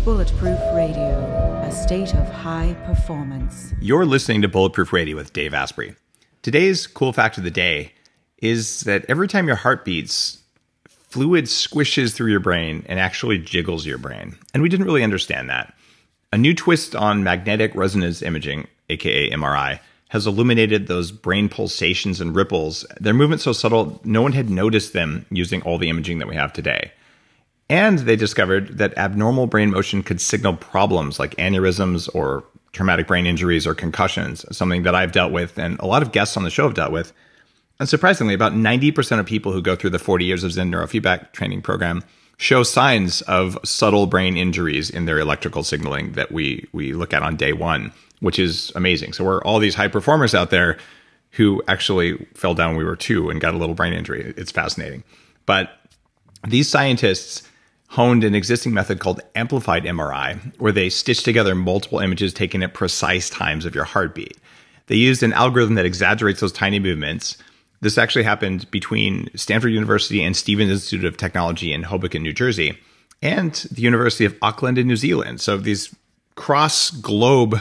Bulletproof Radio, a state of high performance. You're listening to Bulletproof Radio with Dave Asprey. Today's cool fact of the day is that every time your heart beats, fluid squishes through your brain and actually jiggles your brain. And we didn't really understand that. A new twist on magnetic resonance imaging, aka MRI, has illuminated those brain pulsations and ripples. Their movement so subtle, no one had noticed them using all the imaging that we have today. And they discovered that abnormal brain motion could signal problems like aneurysms or traumatic brain injuries or concussions, something that I've dealt with and a lot of guests on the show have dealt with. And surprisingly, about 90% of people who go through the 40 years of Zen neurofeedback training program show signs of subtle brain injuries in their electrical signaling that we look at on day one, which is amazing. So we're all these high performers out there who actually fell down when we were 2 and got a little brain injury. It's fascinating. But these scientists honed an existing method called amplified MRI, where they stitched together multiple images taken at precise times of your heartbeat. They used an algorithm that exaggerates those tiny movements. This actually happened between Stanford University and Stevens Institute of Technology in Hoboken, New Jersey, and the University of Auckland in New Zealand. So these cross-globe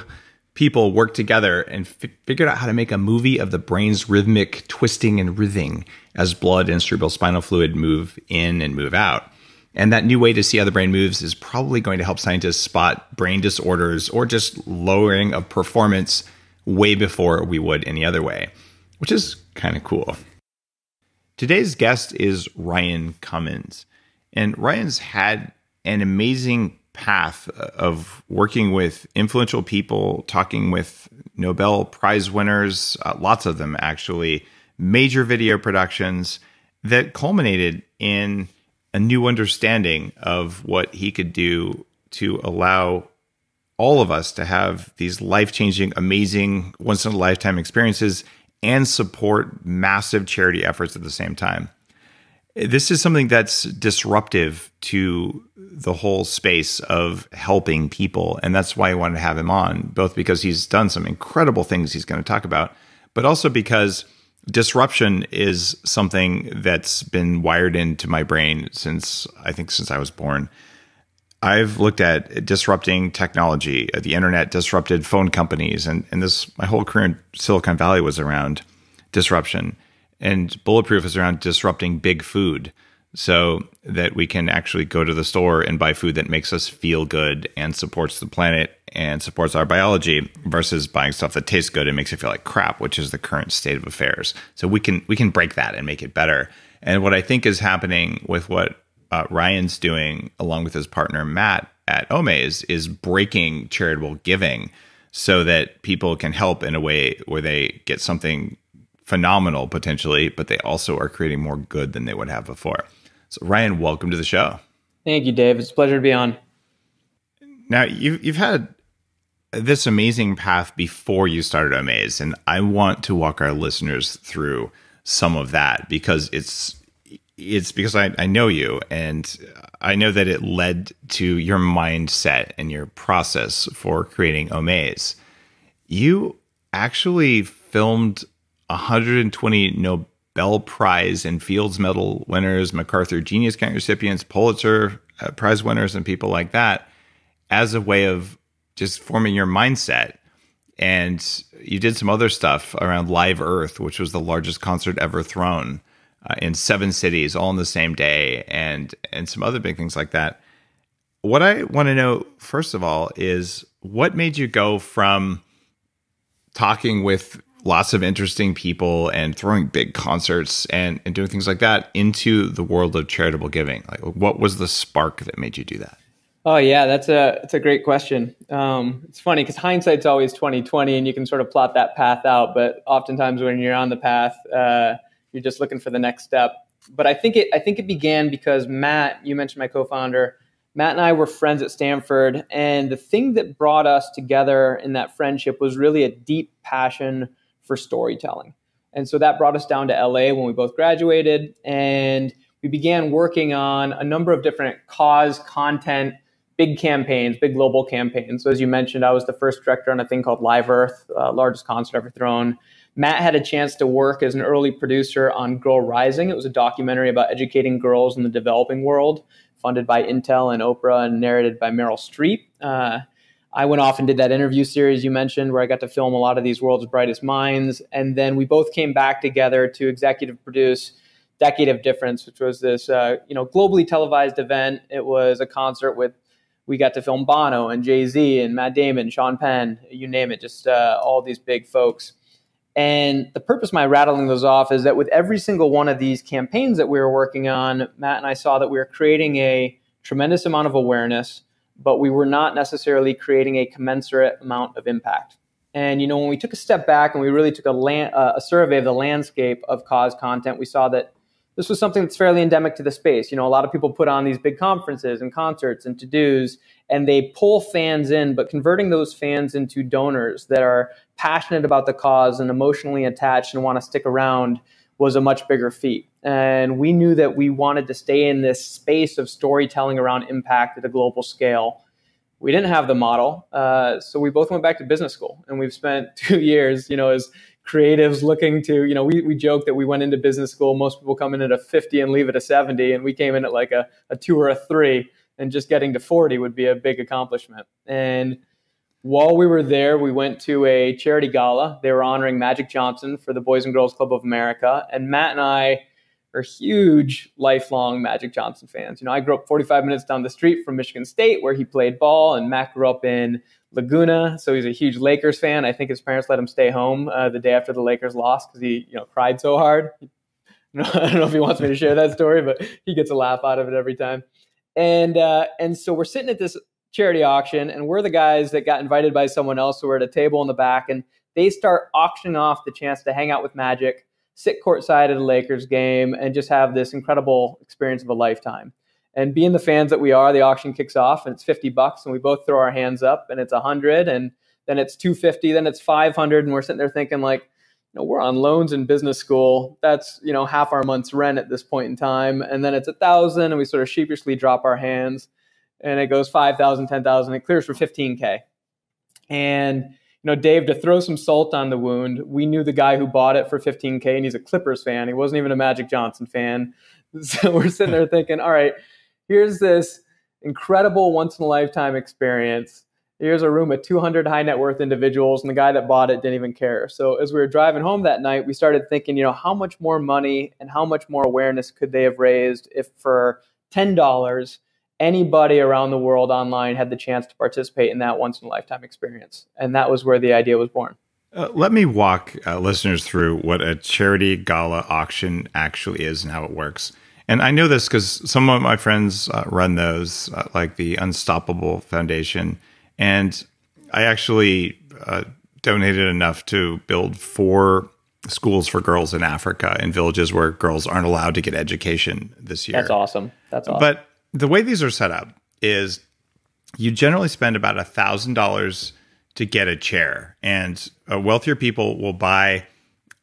people worked together and figured out how to make a movie of the brain's rhythmic twisting and writhing as blood and cerebrospinal fluid move in and move out. And that new way to see how the brain moves is probably going to help scientists spot brain disorders or just lowering of performance way before we would any other way, which is kind of cool. Today's guest is Ryan Cummins. And Ryan's had an amazing path of working with influential people, talking with Nobel Prize winners, lots of them actually, major video productions that culminated in a new understanding of what he could do to allow all of us to have these life-changing, amazing, once-in-a-lifetime experiences and support massive charity efforts at the same time. This is something that's disruptive to the whole space of helping people, and that's why I wanted to have him on, both because he's done some incredible things he's going to talk about, but also because disruption is something that's been wired into my brain since I was born. I've looked at disrupting technology. The internet disrupted phone companies, and my whole career in Silicon Valley was around disruption. And Bulletproof is around disrupting big food so that we can actually go to the store and buy food that makes us feel good and supports the planet and supports our biology versus buying stuff that tastes good and makes you feel like crap, which is the current state of affairs. So we can break that and make it better. And what I think is happening with what Ryan's doing along with his partner Matt at Omaze is breaking charitable giving so that people can help in a way where they get something phenomenal potentially, but they also are creating more good than they would have before. So Ryan, welcome to the show. Thank you, Dave. It's a pleasure to be on. Now, you've had this amazing path before you started Omaze, and I want to walk our listeners through some of that because it's because I know you, and I know that it led to your mindset and your process for creating Omaze. You actually filmed 120 Nobel Prize and Fields Medal winners, MacArthur Genius Grant recipients, Pulitzer Prize winners, and people like that as a way of just forming your mindset. And you did some other stuff around Live Earth, which was the largest concert ever thrown in 7 cities, all on the same day, and some other big things like that. What I want to know, first of all, is what made you go from talking with lots of interesting people and throwing big concerts and doing things like that into the world of charitable giving? Like, what was the spark that made you do that? Oh yeah, that's a great question. It's funny because hindsight's always 20/20, and you can sort of plot that path out. But oftentimes when you're on the path, you're just looking for the next step. But I think it began because Matt, you mentioned my co-founder, Matt and I were friends at Stanford, and the thing that brought us together in that friendship was really a deep passion for storytelling. And so that brought us down to LA when we both graduated, and we began working on a number of different cause, content, big campaigns, big global campaigns. So as you mentioned, I was the first director on a thing called Live Earth, largest concert ever thrown. Matt had a chance to work as an early producer on Girl Rising. It was a documentary about educating girls in the developing world, funded by Intel and Oprah and narrated by Meryl Streep. I went off and did that interview series you mentioned where I got to film a lot of these world's brightest minds. And then we both came back together to executive produce Decade of Difference, which was this globally televised event. It was a concert we got to film Bono and Jay-Z and Matt Damon, Sean Penn, you name it, just all these big folks. And the purpose of my rattling those off is that with every single one of these campaigns that we were working on, Matt and I saw that we were creating a tremendous amount of awareness, but we were not necessarily creating a commensurate amount of impact. And, when we took a step back and we really took a survey of the landscape of cause content, we saw that this was something that's fairly endemic to the space. A lot of people put on these big conferences and concerts and to-dos, and they pull fans in, but converting those fans into donors that are passionate about the cause and emotionally attached and want to stick around was a much bigger feat. And we knew that we wanted to stay in this space of storytelling around impact at a global scale. We didn't have the model, so we both went back to business school, and we've spent 2 years, as creatives looking to, we joke that we went into business school. Most people come in at a 50 and leave at a 70, and we came in at like a 2 or a 3, and just getting to 40 would be a big accomplishment. And while we were there, we went to a charity gala. They were honoring Magic Johnson for the Boys and Girls Club of America, and Matt and I are huge, lifelong Magic Johnson fans. I grew up 45 minutes down the street from Michigan State, where he played ball, and Matt grew up in Laguna, so he's a huge Lakers fan. I think his parents let him stay home the day after the Lakers lost because he, cried so hard. I don't know if he wants me to share that story, but he gets a laugh out of it every time. And so we're sitting at this charity auction, and we're the guys that got invited by someone else who were at a table in the back, and they start auctioning off the chance to hang out with Magic, sit courtside at a Lakers game, and just have this incredible experience of a lifetime. And being the fans that we are, the auction kicks off and it's $50, and we both throw our hands up, and it's 100, and then it's 250, then it's 500, and we're sitting there thinking like, we're on loans in business school. That's half our month's rent at this point in time, and then it's 1,000, and we sort of sheepishly drop our hands, and it goes 5,000, 10,000, it clears for 15K, and Dave, to throw some salt on the wound, we knew the guy who bought it for 15K, and he's a Clippers fan. He wasn't even a Magic Johnson fan. So we're sitting there thinking, all right, here's this incredible once-in-a-lifetime experience. Here's a room of 200 high-net-worth individuals, and the guy that bought it didn't even care. So as we were driving home that night, we started thinking, how much more money and how much more awareness could they have raised if for $10, anybody around the world online had the chance to participate in that once-in-a-lifetime experience. And that was where the idea was born. Let me walk listeners through what a charity gala auction actually is and how it works. And I know this because some of my friends run those, like the Unstoppable Foundation. And I actually donated enough to build 4 schools for girls in Africa, in villages where girls aren't allowed to get education this year. That's awesome. But the way these are set up is you generally spend about $1,000 to get a chair, and wealthier people will buy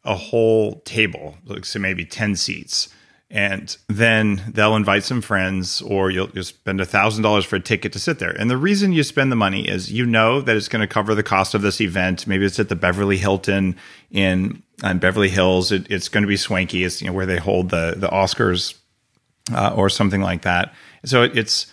a whole table, like say maybe 10 seats, and then they'll invite some friends, or you'll spend $1,000 for a ticket to sit there. And the reason you spend the money is that it's going to cover the cost of this event. Maybe it's at the Beverly Hilton in Beverly Hills. It's going to be swanky. It's where they hold the Oscars or something like that. So it's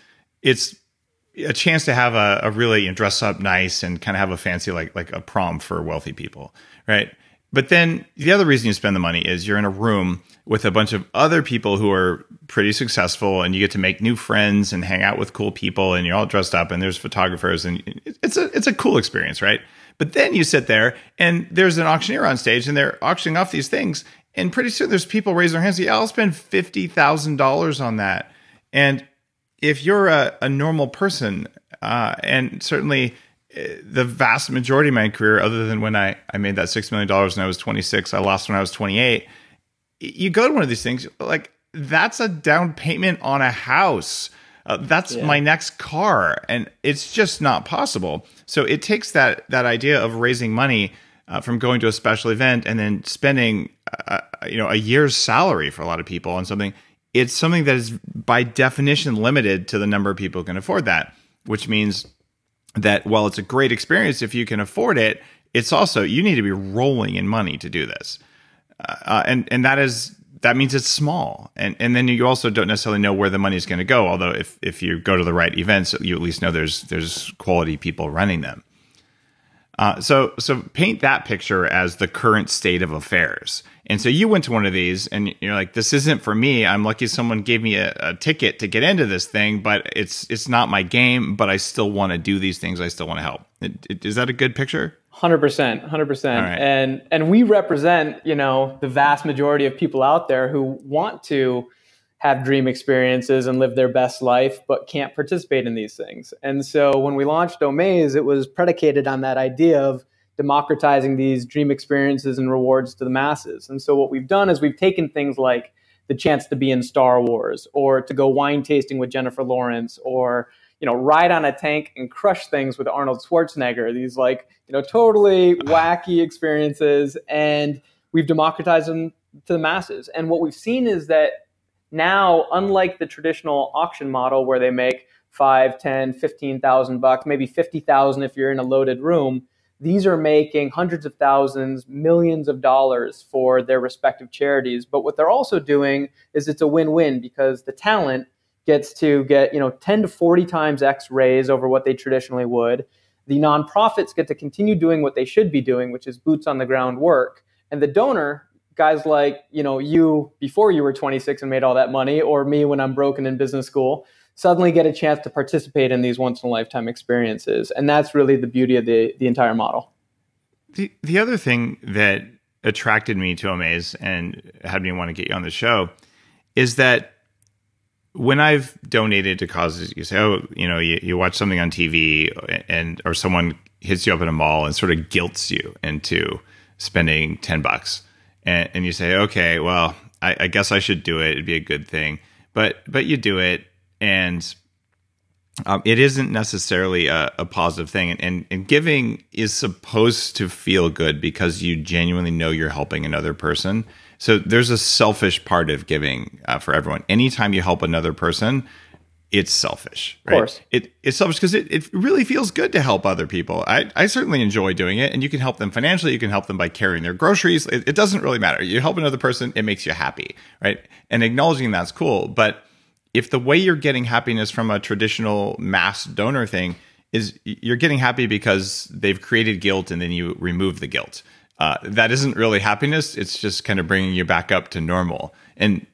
a chance to have a really dress up nice and kind of have a fancy like a prom for wealthy people, right? But then the other reason you spend the money is you're in a room with a bunch of other people who are pretty successful, and you get to make new friends and hang out with cool people, and you're all dressed up, and there's photographers, and it's a cool experience, right? But then you sit there, and there's an auctioneer on stage, and they're auctioning off these things, and pretty soon there's people raising their hands. Yeah, I'll spend $50,000 on that. And if you're a normal person, and certainly the vast majority of my career, other than when I made that $6 million when I was 26, I lost when I was 28. You go to one of these things, like that's a down payment on a house. That's my next car. And it's just not possible. So it takes that idea of raising money from going to a special event and then spending a year's salary for a lot of people on something. It's something that is by definition limited to the number of people who can afford that, which means that while it's a great experience, if you can afford it, it's also, you need to be rolling in money to do this. And that means it's small. And then you also don't necessarily know where the money is going to go. Although if you go to the right events, you at least know there's quality people running them. So paint that picture as the current state of affairs. And so you went to one of these and you're like, this isn't for me. I'm lucky someone gave me a ticket to get into this thing, but it's not my game, but I still want to do these things. I still want to help. Is that a good picture? 100%. Right. And we represent, the vast majority of people out there who want to have dream experiences and live their best life, but can't participate in these things. And so when we launched Omaze, it was predicated on that idea of democratizing these dream experiences and rewards to the masses. And so what we've done is we've taken things like the chance to be in Star Wars, or to go wine tasting with Jennifer Lawrence, or ride on a tank and crush things with Arnold Schwarzenegger. These totally wacky experiences, and we've democratized them to the masses. And what we've seen is that now, unlike the traditional auction model where they make $5,000, $10,000, $15,000, maybe $50,000 if you're in a loaded room, these are making hundreds of thousands, millions of dollars for their respective charities. But what they're also doing is it's a win-win, because the talent gets to get 10 to 40 times X raise over what they traditionally would. The nonprofits get to continue doing what they should be doing, which is boots on the ground work. And the donor, guys like you before you were 26 and made all that money, or me when I'm broken in business school, suddenly get a chance to participate in these once in a lifetime experiences. And that's really the beauty of the entire model. The other thing that attracted me to Omaze and had me want to get you on the show is that when I've donated to causes, you say, you watch something on TV or someone hits you up in a mall and sort of guilts you into spending $10. And you say, okay, well, I guess I should do it. It'd be a good thing. But you do it, and it isn't necessarily a positive thing. And giving is supposed to feel good because you genuinely know you're helping another person. So there's a selfish part of giving for everyone. Anytime you help another person, it's selfish, right? Of course. It's selfish because it really feels good to help other people. I certainly enjoy doing it, and you can help them financially. You can help them by carrying their groceries. It doesn't really matter. You help another person, it makes you happy, right? And acknowledging that's cool. But if the way you're getting happiness from a traditional mass donor thing is you're getting happy because they've created guilt and then you remove the guilt, that isn't really happiness. It's just kind of bringing you back up to normal. And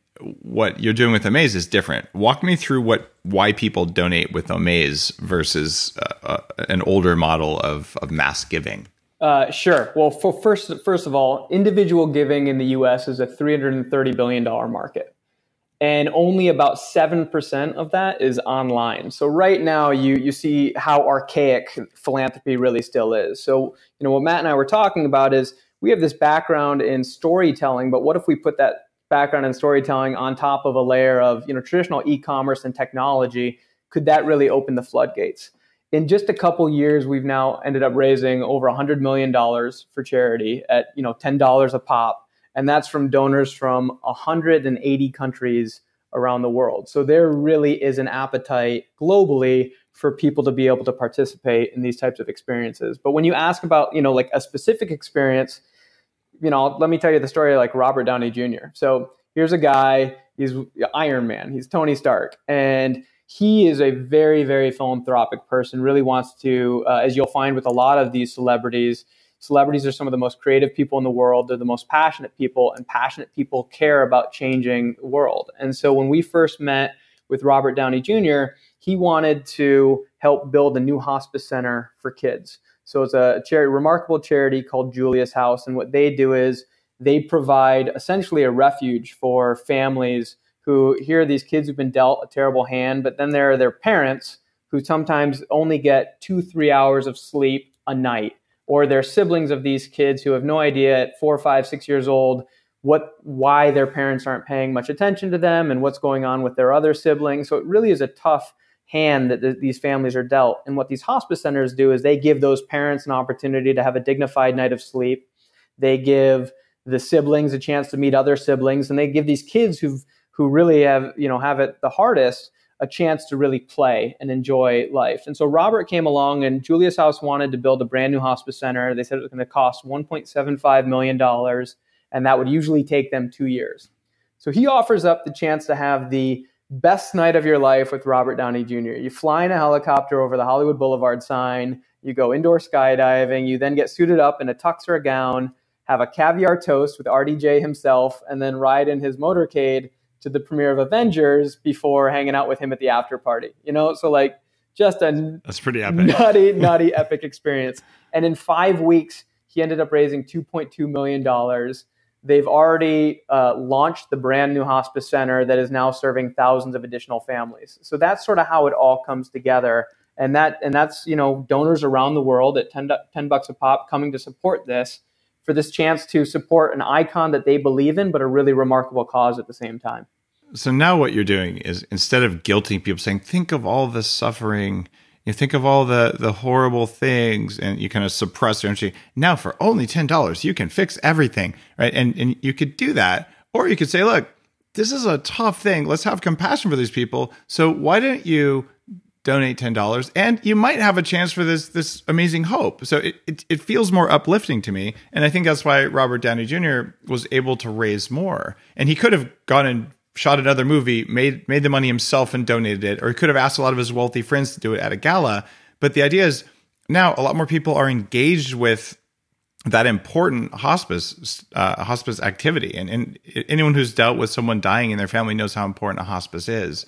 what you're doing with Omaze is different. Walk me through why people donate with Omaze versus an older model of mass giving. Sure. Well, first of all, individual giving in the U.S. is a $330 billion market, and only about 7% of that is online. So right now, you see how archaic philanthropy really still is. So what Matt and I were talking about is we have this background in storytelling, but what if we put that background in storytelling on top of a layer of traditional e-commerce and technology? Could that really open the floodgates? In just a couple years, we've now ended up raising over $100 million for charity at $10 a pop, and that's from donors from 180 countries around the world. So there really is an appetite globally for people to be able to participate in these types of experiences. But when you ask about like a specific experience, let me tell you the story like Robert Downey Jr. So here's a guy, he's Iron Man, he's Tony Stark, and he is a very, very philanthropic person, really wants to, as you'll find with a lot of these celebrities are some of the most creative people in the world. They're the most passionate people, and passionate people care about changing the world. And so when we first met with Robert Downey Jr., he wanted to help build a new hospice center for kids. So it's a remarkable charity called Julius House. And what they do is they provide essentially a refuge for families who hear these kids who've been dealt a terrible hand, but then there are their parents who sometimes only get 2-3 hours of sleep a night, or they're siblings of these kids who have no idea at 4, 5, 6 years old why their parents aren't paying much attention to them and what's going on with their other siblings. So it really is a tough hand that these families are dealt. And what these hospice centers do is they give those parents an opportunity to have a dignified night of sleep. They give the siblings a chance to meet other siblings, and they give these kids who really have it the hardest a chance to really play and enjoy life. And so Robert came along, and Julius House wanted to build a brand new hospice center. They said it was going to cost $1.75 million, and that would usually take them 2 years. So he offers up the chance to have the best night of your life with Robert Downey Jr. You fly in a helicopter over the Hollywood Boulevard sign, you go indoor skydiving, you then get suited up in a tux or a gown, have a caviar toast with RDJ himself, and then ride in his motorcade to the premiere of Avengers before hanging out with him at the after party. So like just that's pretty epic. nutty epic experience. And in 5 weeks, he ended up raising $2.2 million. They've already launched the brand new hospice center that is now serving thousands of additional families. So that's sort of how it all comes together. And that's donors around the world at $10 a pop coming to support this, for this chance to support an icon that they believe in, but a really remarkable cause at the same time. So now what you're doing is, instead of guilting people, saying, think of all the suffering, think of all the horrible things, and you kind of suppress their energy. Now for only $10, you can fix everything, right? And you could do that. Or you could say, look, this is a tough thing. Let's have compassion for these people. So why don't you donate $10, and you might have a chance for this amazing hope. So it feels more uplifting to me. And I think that's why Robert Downey Jr. was able to raise more. And he could have gone and shot another movie, made the money himself and donated it, or he could have asked a lot of his wealthy friends to do it at a gala. But the idea is now a lot more people are engaged with that important hospice activity. And anyone who's dealt with someone dying in their family knows how important a hospice is.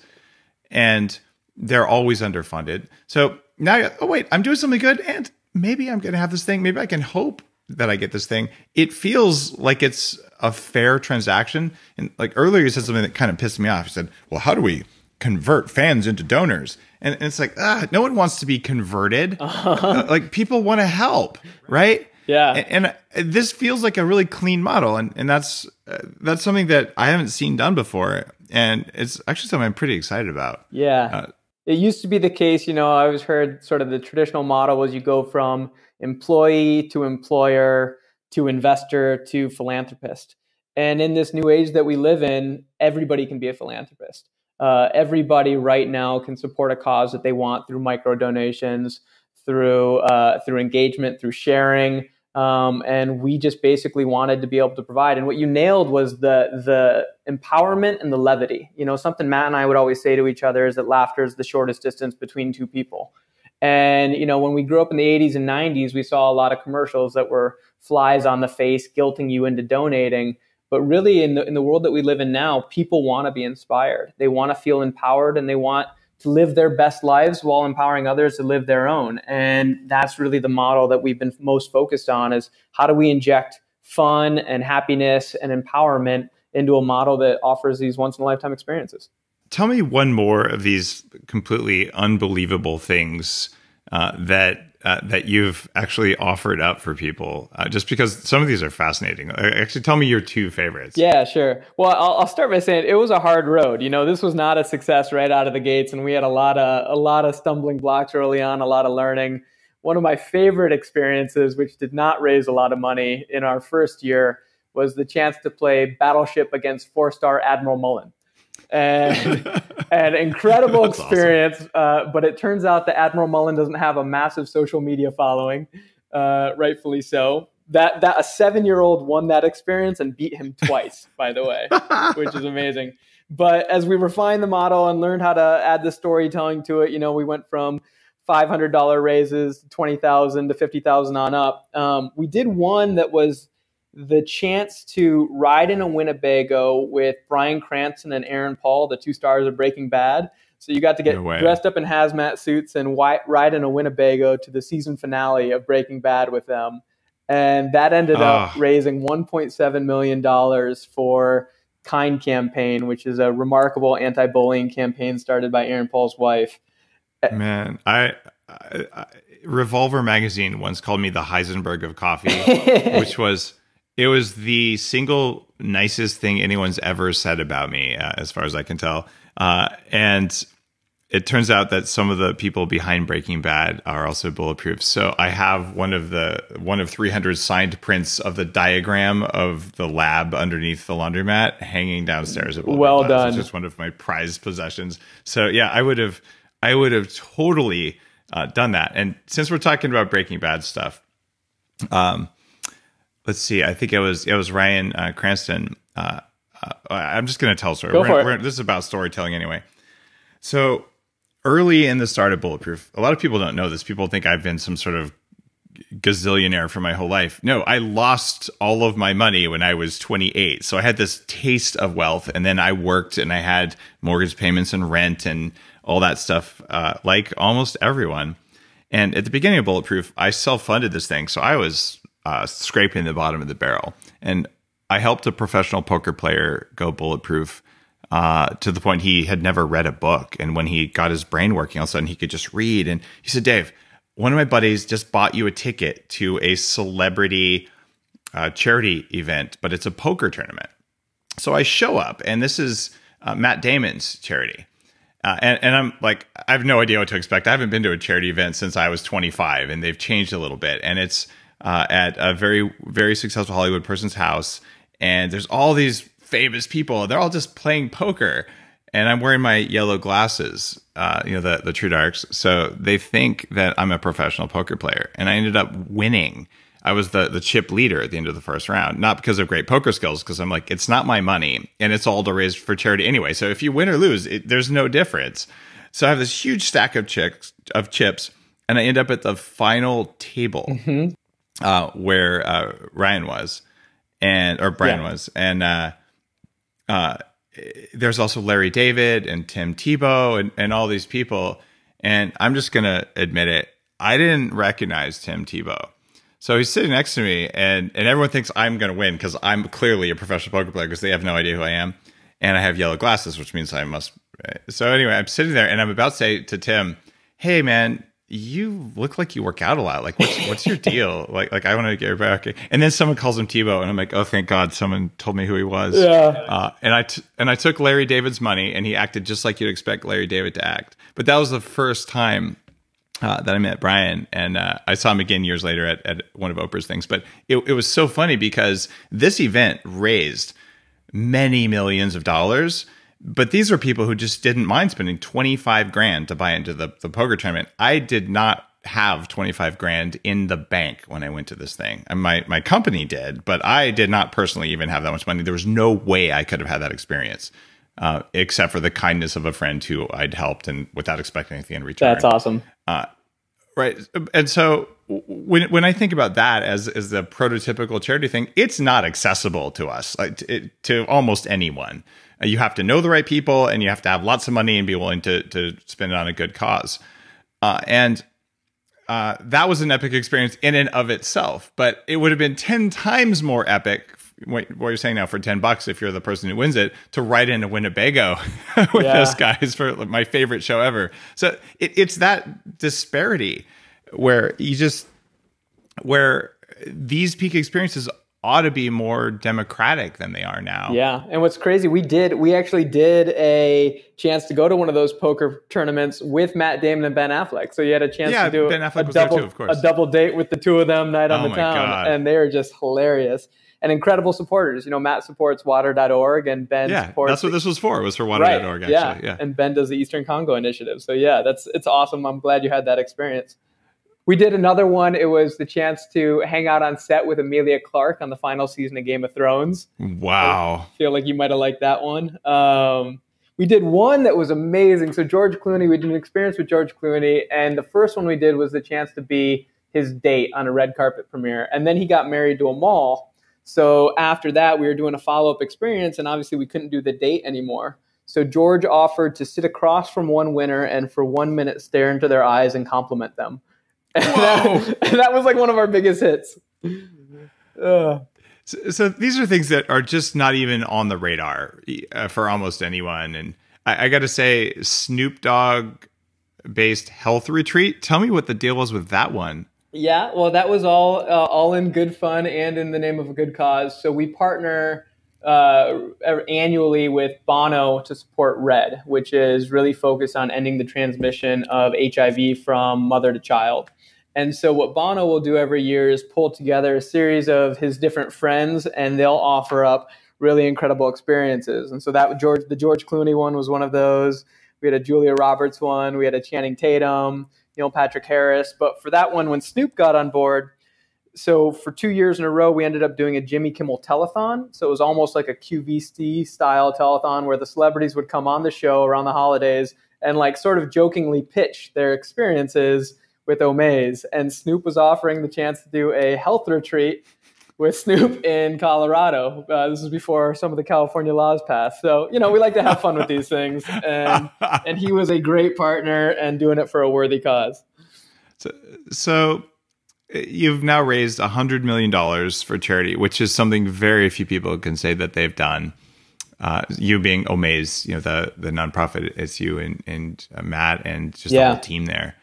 And they're always underfunded. So now, oh wait, I'm doing something good, and maybe I'm going to have this thing. Maybe I can hope that I get this thing. It feels like it's a fair transaction. And like earlier, you said something that kind of pissed me off. You said, well, how do we convert fans into donors? And it's like, no one wants to be converted. Like people want to help, right? Yeah. And this feels like a really clean model. And that's something that I haven't seen done before. And it's actually something I'm pretty excited about. Yeah. It used to be the case, I always heard sort of the traditional model was you go from employee to employer to investor to philanthropist. And in this new age that we live in, everybody can be a philanthropist. Everybody right now can support a cause that they want through micro donations, through engagement, through sharing. And we just basically wanted to be able to provide. And what you nailed was the empowerment and the levity. Something Matt and I would always say to each other is that laughter is the shortest distance between two people. And, when we grew up in the 80s and 90s, we saw a lot of commercials that were flies on the face, guilting you into donating. But really in the world that we live in now, people want to be inspired. They want to feel empowered, and they want to live their best lives while empowering others to live their own. And that's really the model that we've been most focused on, is how do we inject fun and happiness and empowerment into a model that offers these once-in-a-lifetime experiences. Tell me one more of these completely unbelievable things that you've actually offered up for people, just because some of these are fascinating. Actually, tell me your two favorites. Yeah, sure. Well, I'll start by saying it was a hard road. This was not a success right out of the gates, and we had a lot of stumbling blocks early on, a lot of learning. One of my favorite experiences, which did not raise a lot of money in our first year, was the chance to play Battleship against 4-star Admiral Mullen. And an incredible experience, awesome. But it turns out that Admiral Mullen doesn't have a massive social media following, rightfully so. That a 7-year-old won that experience and beat him twice, by the way, which is amazing. But as we refined the model and learned how to add the storytelling to it, we went from $500 raises, $20,000 to $50,000 on up. We did one that was the chance to ride in a Winnebago with Bryan Cranston and Aaron Paul, the 2 stars of Breaking Bad. So you got to get dressed up in hazmat suits and ride in a Winnebago to the season finale of Breaking Bad with them. And that ended up raising $1.7 million for Kind Campaign, which is a remarkable anti-bullying campaign started by Aaron Paul's wife. Man, Revolver magazine once called me the Heisenberg of coffee, which was... It was the single nicest thing anyone's ever said about me, as far as I can tell. And it turns out that some of the people behind Breaking Bad are also bulletproof. So I have one of 300 signed prints of the diagram of the lab underneath the laundromat hanging downstairs at Bulletproof. Well done. It's just one of my prized possessions. So yeah, I would have totally done that. And since we're talking about Breaking Bad stuff, let's see. I think it was Ryan Cranston. I'm just going to tell a story. This is about storytelling anyway. So early in the start of Bulletproof, a lot of people don't know this. People think I've been some sort of gazillionaire for my whole life. No, I lost all of my money when I was 28. So I had this taste of wealth, and then I worked and I had mortgage payments and rent and all that stuff, like almost everyone. And at the beginning of Bulletproof, I self-funded this thing. So I was scraping the bottom of the barrel. And I helped a professional poker player go bulletproof to the point he had never read a book. And when he got his brain working, all of a sudden he could just read. And he said, Dave, one of my buddies just bought you a ticket to a celebrity charity event, but it's a poker tournament. So I show up, and this is Matt Damon's charity. And I'm like, I have no idea what to expect. I haven't been to a charity event since I was 25, and they've changed a little bit. And it's at a very, very successful Hollywood person's house. And there's all these famous people. They're all just playing poker. And I'm wearing my yellow glasses, the True Darks. So they think that I'm a professional poker player. And I ended up winning. I was the chip leader at the end of the first round, not because of great poker skills, because I'm like, it's not my money, and it's all to raise for charity anyway. So if you win or lose, there's no difference. So I have this huge stack of chips, and I end up at the final table where Ryan was, Brian was, and there's also Larry David and Tim Tebow and all these people. And I'm just gonna admit it, I didn't recognize Tim Tebow. So he's sitting next to me, and everyone thinks I'm going to win because I'm clearly a professional poker player because they have no idea who I am. And I have yellow glasses, which means I must. So anyway, I'm sitting there, and I'm about to say to Tim, hey, man, you look like you work out a lot. Like, what's your deal? Like I want to get your back. And then someone calls him Tebow, and I'm like, oh, thank God someone told me who he was. Yeah. And I took Larry David's money, and he acted just like you'd expect Larry David to act. But that was the first time that I met Brian, and I saw him again years later at one of Oprah's things. But it was so funny because this event raised many millions of dollars, but these are people who just didn't mind spending 25 grand to buy into the poker tournament. I did not have 25 grand in the bank when I went to this thing. And my company did, but I did not personally even have that much money. There was no way I could have had that experience. Except for the kindness of a friend who I'd helped and without expecting anything in return. That's awesome. Right. And so when I think about that as the prototypical charity thing, it's not accessible to us, to almost anyone. You have to know the right people, and you have to have lots of money and be willing to spend it on a good cause. And that was an epic experience in and of itself, but it would have been 10 times more epic, what you're saying now, for $10 if you're the person who wins it, to ride into Winnebago with those guys for my favorite show ever. So it's that disparity where where these peak experiences ought to be more democratic than they are now. Yeah. And what's crazy, we actually did a chance to go to one of those poker tournaments with Matt Damon and Ben Affleck. So you had a chance to do Ben Affleck was there too, of course. A double date with the two of them night on the town. God. And they are just hilarious. And incredible supporters. Matt supports water.org, and Ben supports... that's what this was for. It was for water.org, actually. Yeah. And Ben does the Eastern Congo Initiative. So yeah, it's awesome. I'm glad you had that experience. We did another one. It was the chance to hang out on set with Emilia Clarke on the final season of Game of Thrones. Wow. I feel like you might have liked that one. We did one that was amazing. So George Clooney, we did an experience with George Clooney, and the first one we did was the chance to be his date on a red carpet premiere. And then he got married to a mall. So after that, we were doing a follow-up experience, and obviously we couldn't do the date anymore. So George offered to sit across from one winner and for 1 minute stare into their eyes and compliment them. And that was like one of our biggest hits. So these are things that are just not even on the radar for almost anyone. And I got to say, Snoop Dogg-based health retreat, tell me what the deal was with that one. Yeah, well, that was all in good fun and in the name of a good cause. So we partner annually with Bono to support RED, which is really focused on ending the transmission of HIV from mother to child. And so what Bono will do every year is pull together a series of his different friends, and they'll offer up really incredible experiences. And so the George Clooney one was one of those. We had a Julia Roberts one. We had a Channing Tatum, Neil Patrick Harris. But for that one, when Snoop got on board, so for 2 years in a row, we ended up doing a Jimmy Kimmel telethon. So it was almost like a QVC style telethon where the celebrities would come on the show around the holidays and like sort of jokingly pitch their experiences with Omaze. And Snoop was offering the chance to do a health retreat with Snoop in Colorado. This was before some of the California laws passed. So, we like to have fun with these things. And he was a great partner and doing it for a worthy cause. So you've now raised $100 million for charity, which is something very few people can say that they've done. You being Omaze, the nonprofit, it's you and Matt and just the whole team there.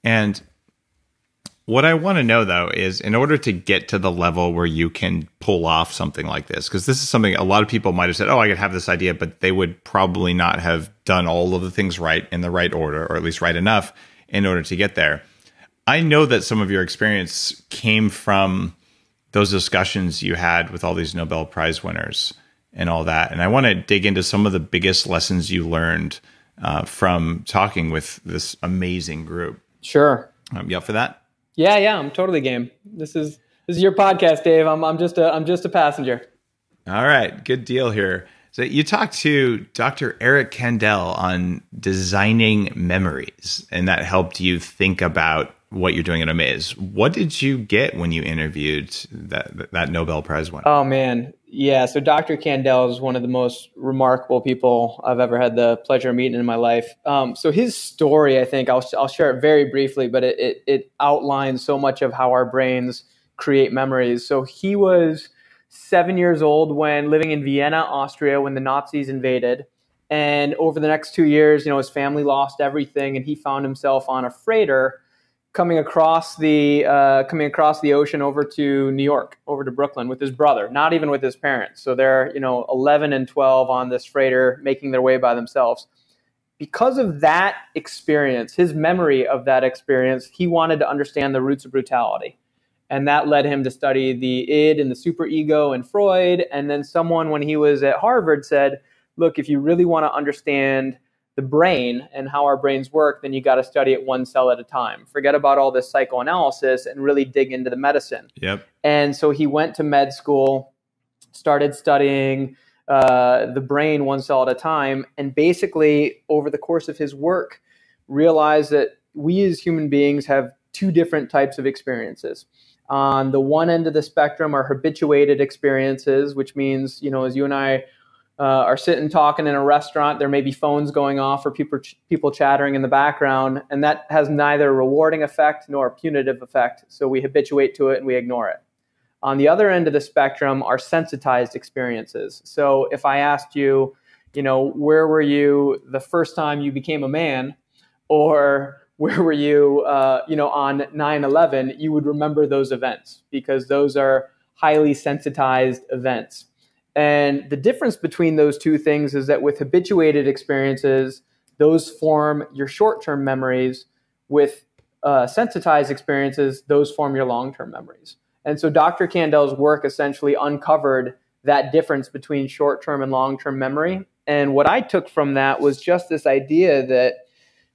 And what I want to know, though, is in order to get to the level where you can pull off something like this, because this is something a lot of people might have said, oh, I could have this idea, but they would probably not have done all of the things right in the right order, or at least right enough in order to get there. I know that some of your experience came from those discussions you had with all these Nobel Prize winners and all that. And I want to dig into some of the biggest lessons you learned from talking with this amazing group. Sure. You up for that? Yeah, I'm totally game. This is your podcast, Dave. I'm just a passenger. All right, good deal here. So you talked to Dr. Eric Kandel on designing memories, and that helped you think about what you're doing at Omaze. What did you get when you interviewed that Nobel Prize winner? Oh man, yeah. So Dr. Kandel is one of the most remarkable people I've ever had the pleasure of meeting in my life. So his story, I think I'll share it very briefly, but it outlines so much of how our brains create memories. So he was 7 years old when living in Vienna, Austria, when the Nazis invaded. And over the next 2 years, his family lost everything, and he found himself on a freighter coming across the ocean over to New York, over to Brooklyn with his brother, not even with his parents. So they're 11 and 12 on this freighter, making their way by themselves. Because of that experience, his memory of that experience, he wanted to understand the roots of brutality. And that led him to study the id and the superego and Freud. And then someone, when he was at Harvard, said, look, if you really want to understand the brain and how our brains work, then you got to study it one cell at a time. Forget about all this psychoanalysis and really dig into the medicine. Yep. And so he went to med school, started studying the brain one cell at a time, and basically over the course of his work realized that we as human beings have two different types of experiences. On the one end of the spectrum are habituated experiences, which means, as you and I are sitting talking in a restaurant, there may be phones going off or people chattering in the background, and that has neither a rewarding effect nor a punitive effect. So we habituate to it and we ignore it. On the other end of the spectrum are sensitized experiences. So if I asked you, where were you the first time you became a man, or where were you, on 9/11, you would remember those events because those are highly sensitized events. And the difference between those two things is that with habituated experiences, those form your short-term memories. With sensitized experiences, those form your long-term memories. And so Dr. Kandel's work essentially uncovered that difference between short-term and long-term memory. And what I took from that was just this idea that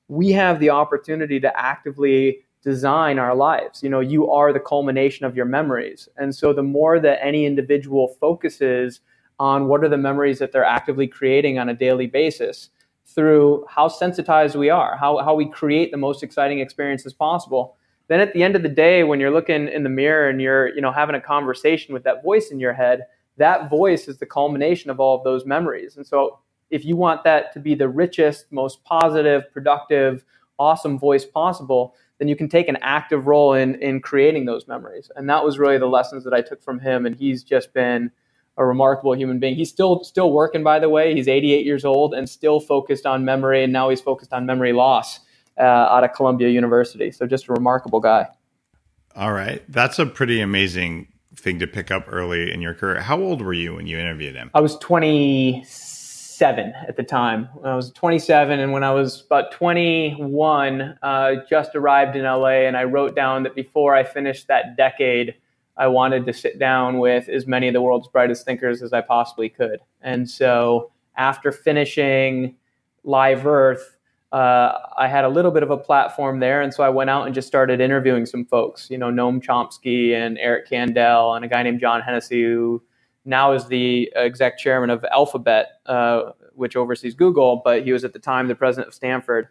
we have the opportunity to actively design our lives. You are the culmination of your memories. And so the more that any individual focuses on what are the memories that they're actively creating on a daily basis through how sensitized we are, how we create the most exciting experiences possible, then at the end of the day, when you're looking in the mirror and you're having a conversation with that voice in your head, that voice is the culmination of all of those memories. And so if you want that to be the richest, most positive, productive, awesome voice possible, then you can take an active role in creating those memories. And that was really the lessons that I took from him. And he's just been a remarkable human being. He's still working, by the way. He's 88 years old and still focused on memory. And now he's focused on memory loss out of Columbia University. So just a remarkable guy. All right. That's a pretty amazing thing to pick up early in your career. How old were you when you interviewed him? I was 27 at the time. I was 27, and when I was about 21, just arrived in LA, and I wrote down that before I finished that decade, I wanted to sit down with as many of the world's brightest thinkers as I possibly could. And so after finishing Live Earth, I had a little bit of a platform there. And so I went out and just started interviewing some folks, Noam Chomsky and Eric Kandel and a guy named John Hennessy, who now is the exec chairman of Alphabet, which oversees Google, but he was at the time the president of Stanford.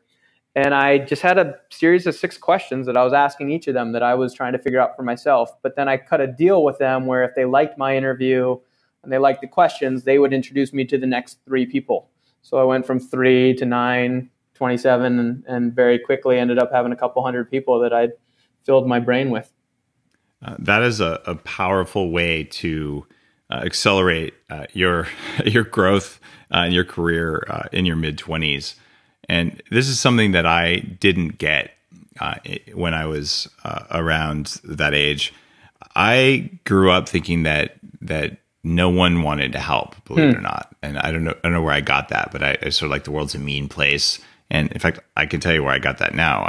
And I just had a series of 6 questions that I was asking each of them that I was trying to figure out for myself. But then I cut a deal with them where if they liked my interview and they liked the questions, they would introduce me to the next 3 people. So I went from 3 to 9, 27, and very quickly ended up having a couple hundred people that I'd filled my brain with. That is a powerful way to accelerate your growth in your career in your mid-20s. And this is something that I didn't get when I was around that age. I grew up thinking that no one wanted to help, believe it or not. And I don't know where I got that, but I sort of like the world's a mean place. And in fact, I can tell you where I got that now.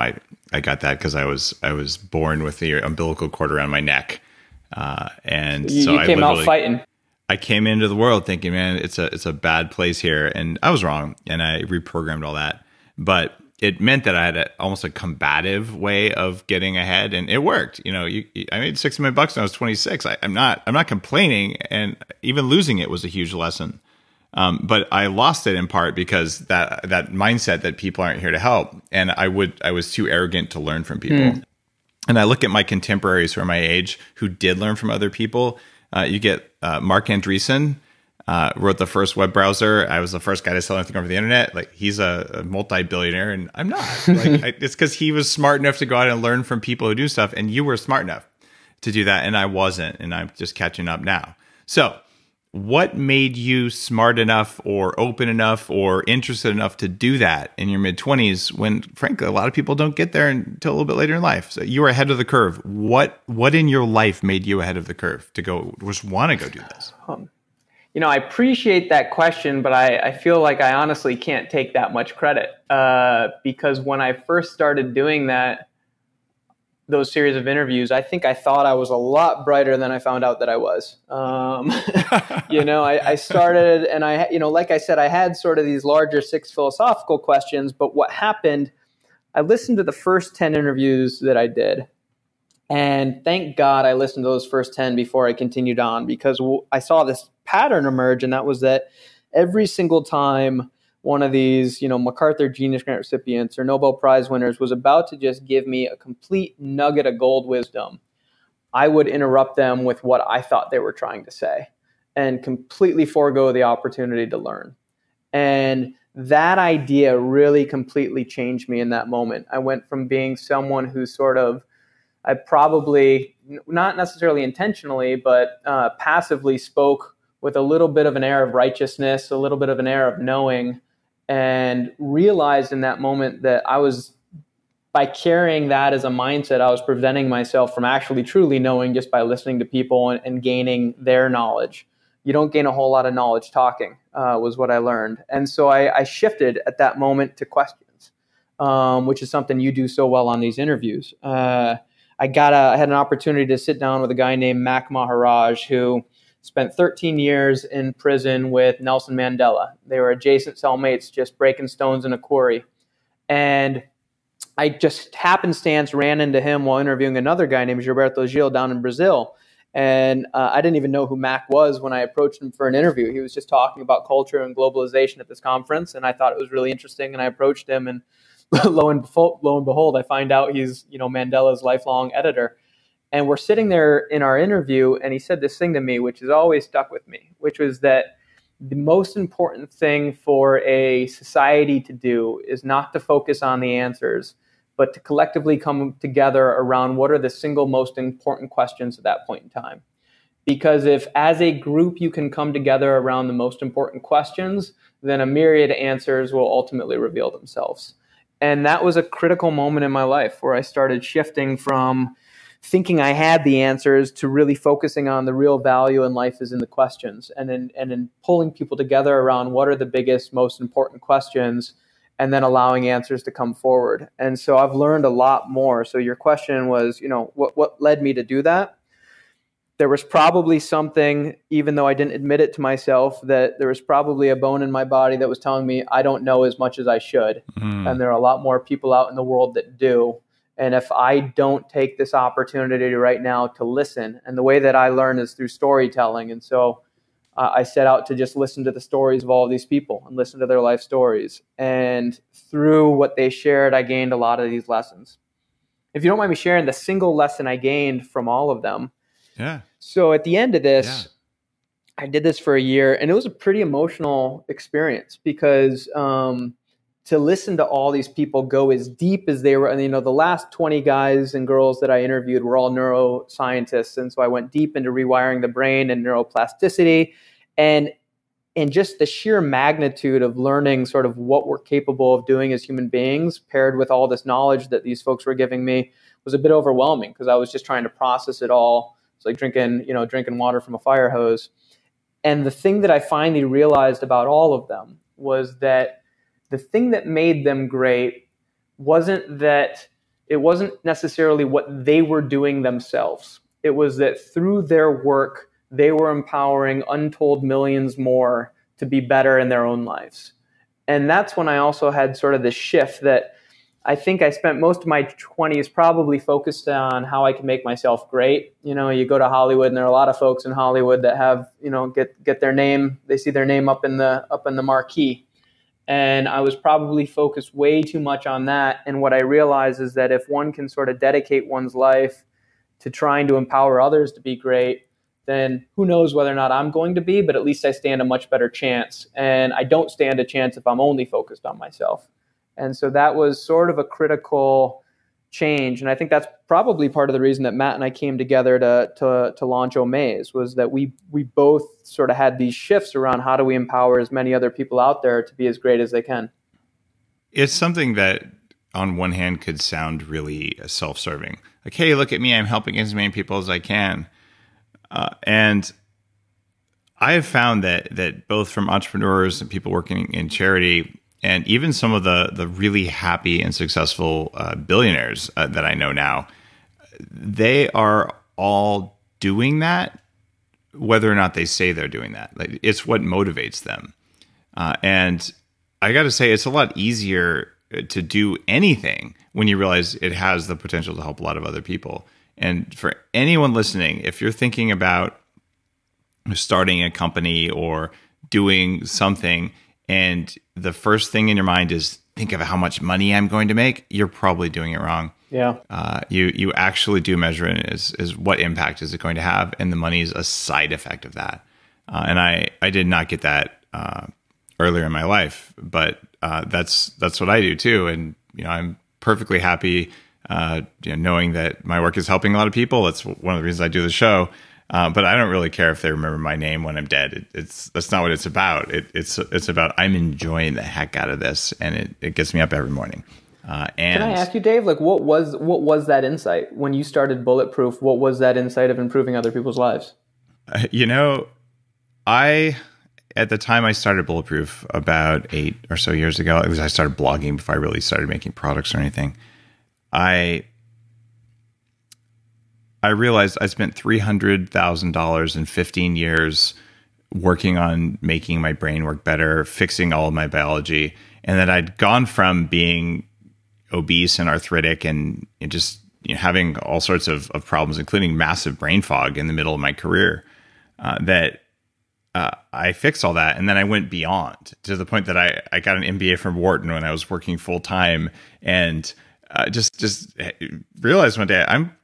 I got that because I was born with the umbilical cord around my neck, and so I came out fighting. I came into the world thinking, man, it's a bad place here, and I was wrong, and I reprogrammed all that. But it meant that I had almost a combative way of getting ahead, and it worked. I made $6 million when I was 26. I'm not complaining, and even losing it was a huge lesson. But I lost it in part because that mindset that people aren't here to help, and I was too arrogant to learn from people. And I look at my contemporaries who are my age who did learn from other people. You get Mark Andreessen. Wrote the first web browser. I was the first guy to sell anything over the internet. Like, he's a multi-billionaire, and I'm not. It's because he was smart enough to go out and learn from people who do stuff, and you were smart enough to do that, and I wasn't, and I'm just catching up now. So what made you smart enough or open enough or interested enough to do that in your mid-20s when, frankly, a lot of people don't get there until a little bit later in life? So you were ahead of the curve. What in your life made you ahead of the curve to just want to go do this? I appreciate that question, but I feel like I honestly can't take that much credit because when I first started doing those series of interviews, I think I thought I was a lot brighter than I found out that I was. I started and like I said, I had sort of these larger 6 philosophical questions, but what happened, I listened to the first 10 interviews that I did. And thank God I listened to those first 10 before I continued on, because I saw this pattern emerge, and that was that every single time one of these, MacArthur Genius Grant recipients or Nobel Prize winners was about to just give me a complete nugget of gold wisdom, I would interrupt them with what I thought they were trying to say and completely forego the opportunity to learn. And that idea really completely changed me in that moment. I went from being someone who I probably, not necessarily intentionally, but passively spoke with a little bit of an air of righteousness, a little bit of an air of knowing, and realized in that moment that by carrying that as a mindset, I was preventing myself from actually truly knowing just by listening to people and gaining their knowledge. You don't gain a whole lot of knowledge talking, was what I learned. And so I shifted at that moment to questions, which is something you do so well on these interviews. I had an opportunity to sit down with a guy named Mac Maharaj, who spent 13 years in prison with Nelson Mandela. They were adjacent cellmates, just breaking stones in a quarry. And I just happenstance ran into him while interviewing another guy named Gilberto Gil down in Brazil. And I didn't even know who Mac was when I approached him for an interview. He was just talking about culture and globalization at this conference, and I thought it was really interesting. And I approached him, and lo and behold, I find out he's Mandela's lifelong editor. And we're sitting there in our interview, and he said this thing to me, which has always stuck with me, which was that the most important thing for a society to do is not to focus on the answers, but to collectively come together around what are the single most important questions at that point in time. Because if as a group you can come together around the most important questions, then a myriad of answers will ultimately reveal themselves. And that was a critical moment in my life where I started shifting from thinking I had the answers to really focusing on the real value in life is in the questions, and in pulling people together around what are the biggest, most important questions, and then allowing answers to come forward. And so I've learned a lot more. So your question was, what led me to do that? There was probably something, even though I didn't admit it to myself, that there was probably a bone in my body that was telling me I don't know as much as I should. And there are a lot more people out in the world that do. And if I don't take this opportunity right now to listen, and the way that I learn is through storytelling. And so I set out to just listen to the stories of all of these people and listen to their life stories. And through what they shared, I gained a lot of these lessons. If you don't mind me sharing the single lesson I gained from all of them. Yeah. So at the end of this, I did this for a year, and it was a pretty emotional experience because to listen to all these people go as deep as they were. And, the last 20 guys and girls that I interviewed were all neuroscientists. And so I went deep into rewiring the brain and neuroplasticity and just the sheer magnitude of learning sort of what we're capable of doing as human beings paired with all this knowledge that these folks were giving me was a bit overwhelming because I was just trying to process it all. It's like drinking water from a fire hose. And the thing that I finally realized about all of them was that the thing that made them great wasn't necessarily what they were doing themselves. It was that through their work, they were empowering untold millions more to be better in their own lives. And that's when I also had sort of this shift that I think I spent most of my 20s probably focused on how I can make myself great. You go to Hollywood and there are a lot of folks in Hollywood that have, get their name, they see their name up in the marquee. And I was probably focused way too much on that. And what I realized is that if one can sort of dedicate one's life to trying to empower others to be great, then who knows whether or not I'm going to be, but at least I stand a much better chance. And I don't stand a chance if I'm only focused on myself. And so that was sort of a critical change. And I think that's probably part of the reason that Matt and I came together to launch Omaze, was that we both sort of had these shifts around how do we empower as many other people out there to be as great as they can. It's something that on one hand could sound really self-serving. Like, hey, look at me, I'm helping as many people as I can. And I have found that both from entrepreneurs and people working in charity, and even some of the really happy and successful billionaires that I know now, they are all doing that, whether or not they say they're doing that. Like, it's what motivates them. And I got to say, it's a lot easier to do anything when you realize it has the potential to help a lot of other people. And for anyone listening, if you're thinking about starting a company or doing something, and the first thing in your mind is think of how much money I'm going to make, you're probably doing it wrong. Yeah. You actually do measure it as what impact is it going to have, and the money is a side effect of that. And I did not get that earlier in my life, but that's what I do too. And I'm perfectly happy knowing that my work is helping a lot of people. That's one of the reasons I do the show. But I don't really care if they remember my name when I'm dead. That's not what it's about. It's about I'm enjoying the heck out of this, and it gets me up every morning. And can I ask you, Dave, like what was that insight when you started Bulletproof? What was that insight of improving other people's lives? At the time I started Bulletproof about 8 or so years ago, I started blogging before I really started making products or anything. I realized I spent $300,000 in 15 years working on making my brain work better, fixing all of my biology, and that I'd gone from being obese and arthritic and just having all sorts of problems, including massive brain fog in the middle of my career, that I fixed all that. And then I went beyond to the point that I got an MBA from Wharton when I was working full time, and just realized one day I'm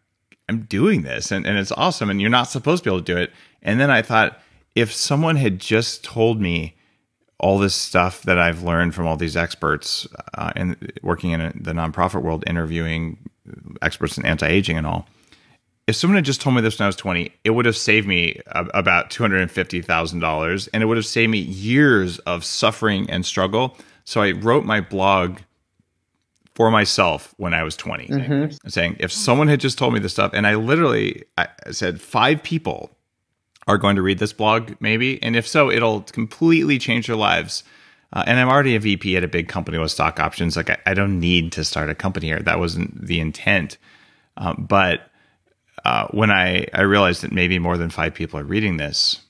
doing this and it's awesome, and you're not supposed to be able to do it. And then I thought, if someone had just told me all this stuff that I've learned from all these experts and working in the nonprofit world, interviewing experts in anti-aging and all, if someone had just told me this when I was 20, it would have saved me about $250,000, and it would have saved me years of suffering and struggle. So I wrote my blog for myself when I was 20, saying, if someone had just told me this stuff, and I said 5 people are going to read this blog, maybe, and if so, it'll completely change their lives. And I'm already a VP at a big company with stock options. Like, I don't need to start a company here. That wasn't the intent. But when I realized that maybe more than 5 people are reading this,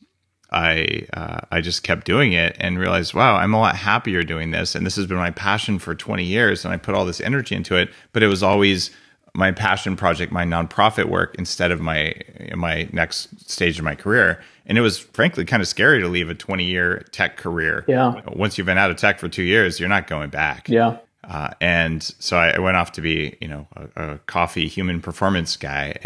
I just kept doing it and realized, wow, I'm a lot happier doing this. And this has been my passion for 20 years. And I put all this energy into it, but it was always my passion project, my nonprofit work, instead of my next stage of my career. And it was frankly kind of scary to leave a 20-year tech career. Yeah. Once you've been out of tech for 2 years, you're not going back. Yeah. And so I went off to be, a coffee human performance guy.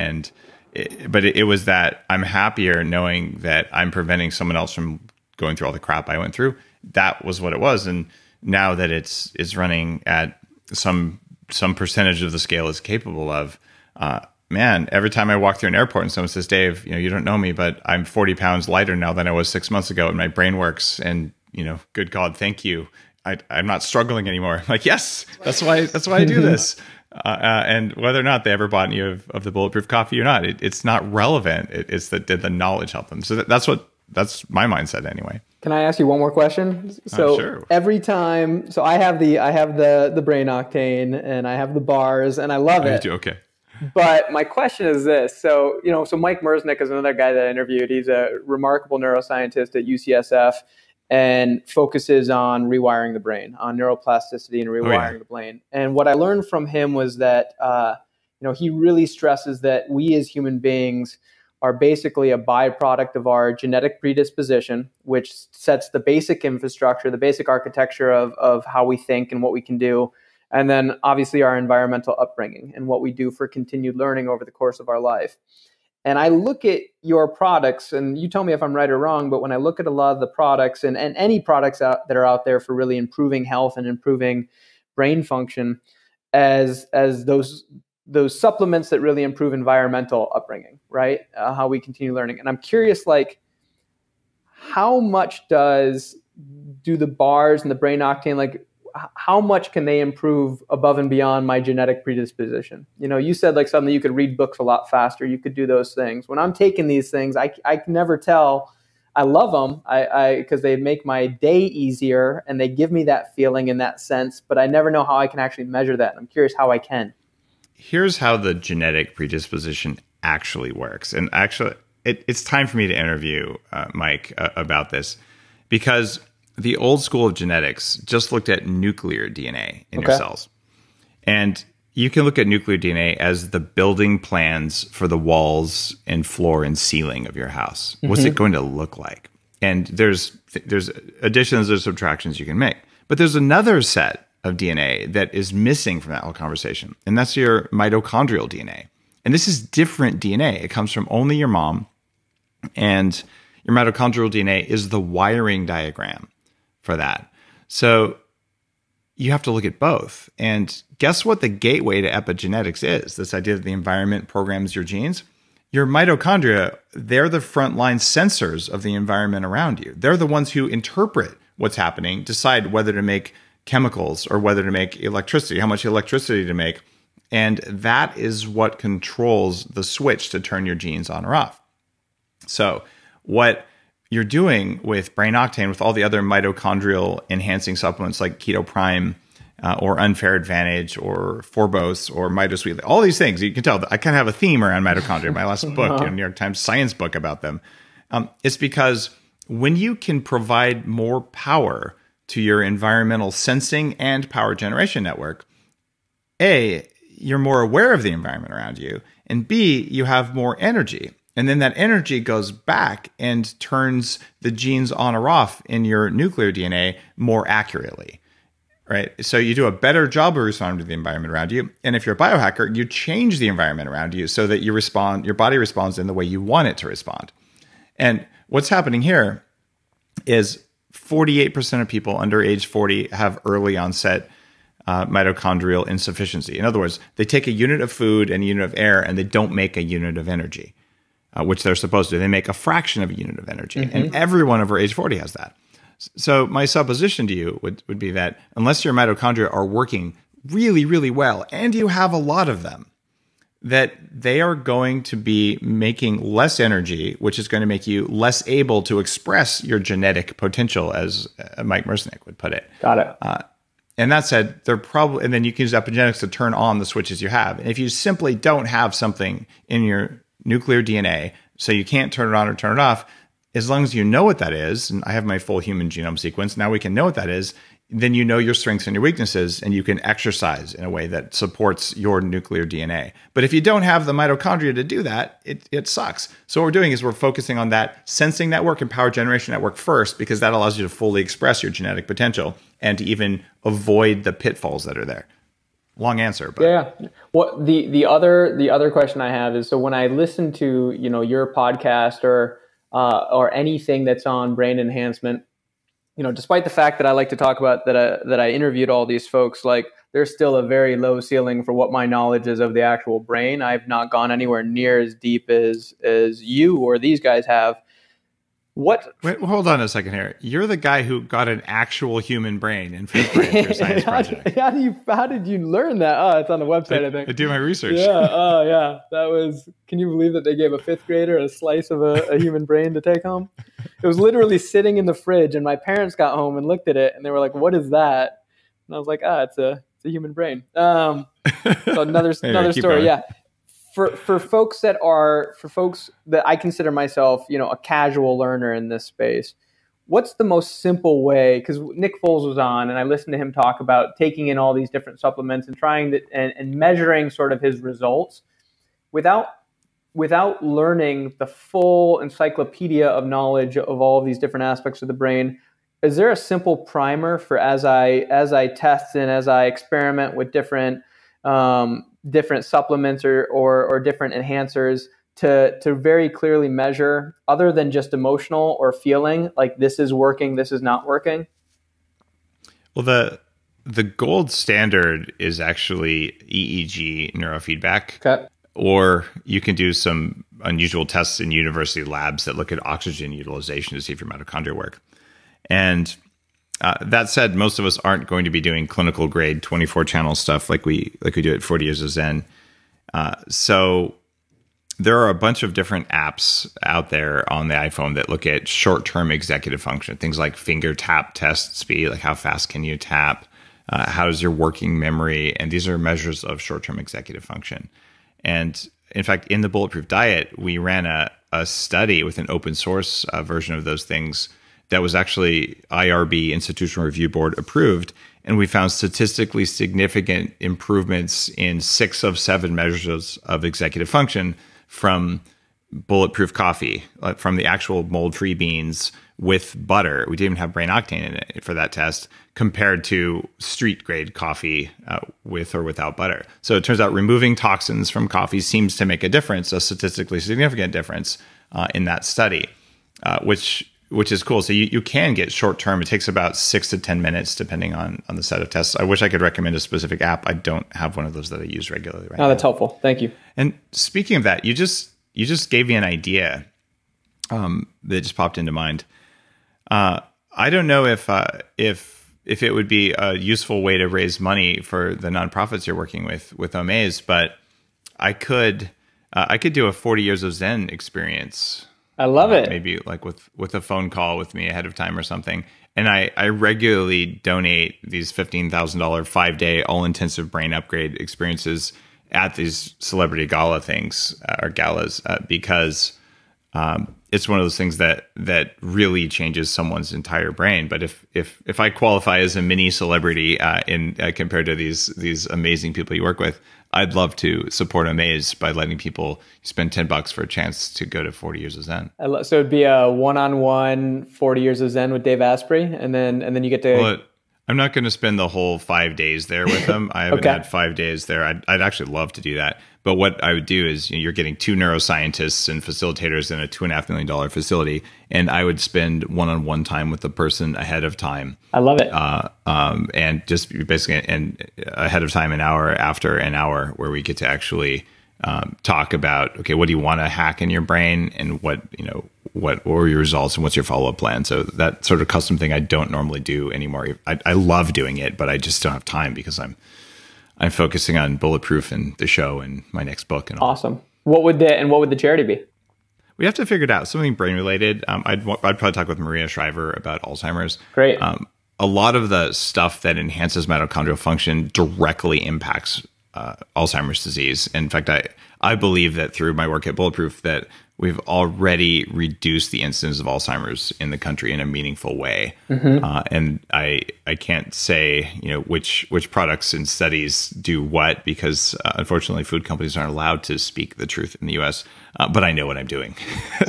But it was that I'm happier knowing that I'm preventing someone else from going through all the crap I went through. That was what it was. And now that it's running at some percentage of the scale it's capable of, man, every time I walk through an airport and someone says, Dave, you don't know me, but I'm 40 pounds lighter now than I was 6 months ago, and my brain works, and good God, thank you. I'm not struggling anymore. I'm like, yes, that's why I do this. And whether or not they ever bought any of the Bulletproof coffee or not, it's not relevant. It's that did the knowledge help them? So that's my mindset anyway. Can I ask you one more question? So sure. Every time, so I have the brain octane and I have the bars and I love it. You do? Okay. But my question is this. So, so Mike Merznick is another guy that I interviewed. He's a remarkable neuroscientist at UCSF and focuses on rewiring the brain, on neuroplasticity and rewiring the brain. And what I learned from him was that, he really stresses that we as human beings are basically a byproduct of our genetic predisposition, which sets the basic infrastructure, the basic architecture of how we think and what we can do. And then obviously our environmental upbringing and what we do for continued learning over the course of our life. And I look at your products, and you tell me if I'm right or wrong, but when I look at a lot of the products and any products that are out there for really improving health and improving brain function as those supplements that really improve environmental upbringing, right? How we continue learning. And I'm curious, how much do the bars and the brain octane, how much can they improve above and beyond my genetic predisposition? You said something, you could read books a lot faster. You could do those things. When I'm taking these things, I can never tell. I love them because they make my day easier and they give me that feeling in that sense, but I never know how I can actually measure that. And I'm curious how I can. Here's how the genetic predisposition actually works. And actually, it's time for me to interview Mike about this, because the old school of genetics just looked at nuclear DNA in your cells. And you can look at nuclear DNA as the building plans for the walls and floor and ceiling of your house. What's it going to look like? And there's additions or subtractions you can make. But there's another set of DNA that is missing from that whole conversation. And that's your mitochondrial DNA. And this is different DNA. It comes from only your mom. And your mitochondrial DNA is the wiring diagram for that. So you have to look at both. And guess what the gateway to epigenetics is? This idea that the environment programs your genes. Your mitochondria, they're the frontline sensors of the environment around you. They're the ones who interpret what's happening, decide whether to make chemicals or whether to make electricity, how much electricity to make. And that is what controls the switch to turn your genes on or off. So what you're doing with Brain Octane, with all the other mitochondrial enhancing supplements like Keto Prime or Unfair Advantage or Forbose or MitoSweet, all these things, you can tell I kind of have a theme around mitochondria. My last book, New York Times Science book about them. It's because when you can provide more power to your environmental sensing and power generation network, A, you're more aware of the environment around you, and B, you have more energy. And then that energy goes back and turns the genes on or off in your nuclear DNA more accurately, right? So you do a better job of responding to the environment around you. And if you're a biohacker, you change the environment around you so that your body responds in the way you want it to respond. And what's happening here is 48% of people under age 40 have early onset mitochondrial insufficiency. In other words, they take a unit of food and a unit of air and they don't make a unit of energy. Which they're supposed to. They make a fraction of a unit of energy. And everyone over age 40 has that. So my supposition to you would be that unless your mitochondria are working really, really well, and you have a lot of them, that they are going to be making less energy, which is going to make you less able to express your genetic potential, as Mike Merzenich would put it. Got it. And that said, they're probably, and then you can use epigenetics to turn on the switches you have. And if you simply don't have something in your nuclear DNA, so you can't turn it on or turn it off, as long as you know what that is, and I have my full human genome sequence, now we can know what that is, then you know your strengths and your weaknesses, and you can exercise in a way that supports your nuclear DNA. But if you don't have the mitochondria to do that, it sucks. So what we're doing is we're focusing on that sensing network and power generation network first, because that allows you to fully express your genetic potential and to even avoid the pitfalls that are there. Long answer, but yeah. What the other question I have is, so when I listen to your podcast or anything that's on brain enhancement, despite the fact that I like to talk about that I interviewed all these folks, like there's still a very low ceiling for what my knowledge is of the actual brain. I've not gone anywhere near as deep as you or these guys have. Wait, hold on a second here. You're the guy who got an actual human brain in fifth grade for your science project. How did you learn that? Oh, it's on the website, I think. I do my research. Yeah. Oh, yeah. That was. Can you believe that they gave a fifth grader a slice of a human brain to take home? It was literally sitting in the fridge, and my parents got home and looked at it, and they were like, "What is that?" And I was like, "It's a human brain." So another story. Yeah. For folks that I consider myself, a casual learner in this space, what's the most simple way? Because Nick Foles was on, and I listened to him talk about taking in all these different supplements and trying to and measuring sort of his results without learning the full encyclopedia of knowledge of all of these different aspects of the brain. Is there a simple primer for as I test and as I experiment with different supplements or different enhancers to very clearly measure, other than just emotional or feeling like this is working, this is not working? Well, the gold standard is actually EEG neurofeedback. Okay. Or you can do some unusual tests in university labs that look at oxygen utilization to see if your mitochondria work. And that said, most of us aren't going to be doing clinical grade 24-channel stuff like we do at 40 Years of Zen. So there are a bunch of different apps out there on the iPhone that look at short-term executive function, things like finger tap test speed, like how fast can you tap, how is your working memory, and these are measures of short-term executive function. And in fact, in the Bulletproof Diet, we ran a study with an open source version of those things that was actually IRB, Institutional Review Board, approved. And we found statistically significant improvements in 6 of 7 measures of executive function from bulletproof coffee, from the actual mold-free beans with butter. We didn't even have brain octane in it for that test, compared to street-grade coffee with or without butter. So it turns out removing toxins from coffee seems to make a difference, a statistically significant difference in that study, which is cool. So you can get short-term. It takes about 6 to 10 minutes, depending on the set of tests. I wish I could recommend a specific app. I don't have one of those that I use regularly right now. Oh, that's helpful. Thank you. And speaking of that, you just gave me an idea that just popped into mind. I don't know if it would be a useful way to raise money for the nonprofits you're working with Omaze, but I could do a 40 Years of Zen experience. I love it. Maybe like with a phone call with me ahead of time or something. And I regularly donate these $15,000 5-day all-intensive brain upgrade experiences at these celebrity gala things or galas because it's one of those things that really changes someone's entire brain. But if I qualify as a mini celebrity compared to these amazing people you work with, I'd love to support Omaze by letting people spend $10 for a chance to go to 40 Years of Zen. So it'd be a one-on-one 40 Years of Zen with Dave Asprey, and then you get to. Well, I'm not going to spend the whole 5 days there with them. I haven't had 5 days there. I'd actually love to do that. But what I would do is you're getting 2 neuroscientists and facilitators in a $2.5 million facility, and I would spend one-on-one time with the person ahead of time. I love it. And just basically ahead of time, an hour after an hour, where we get to actually talk about, okay, what do you want to hack in your brain, and what were your results, and what's your follow-up plan? So that sort of custom thing I don't normally do anymore. I love doing it, but I just don't have time because I'm I'm focusing on Bulletproof and the show and my next book and all. Awesome. What would the charity be? We have to figure it out. Something brain related. I'd probably talk with Maria Shriver about Alzheimer's. Great. A lot of the stuff that enhances mitochondrial function directly impacts Alzheimer's disease. In fact, I believe that through my work at Bulletproof that we've already reduced the incidence of Alzheimer's in the country in a meaningful way. And I can't say which products and studies do what, because unfortunately food companies aren't allowed to speak the truth in the U.S. But I know what I'm doing.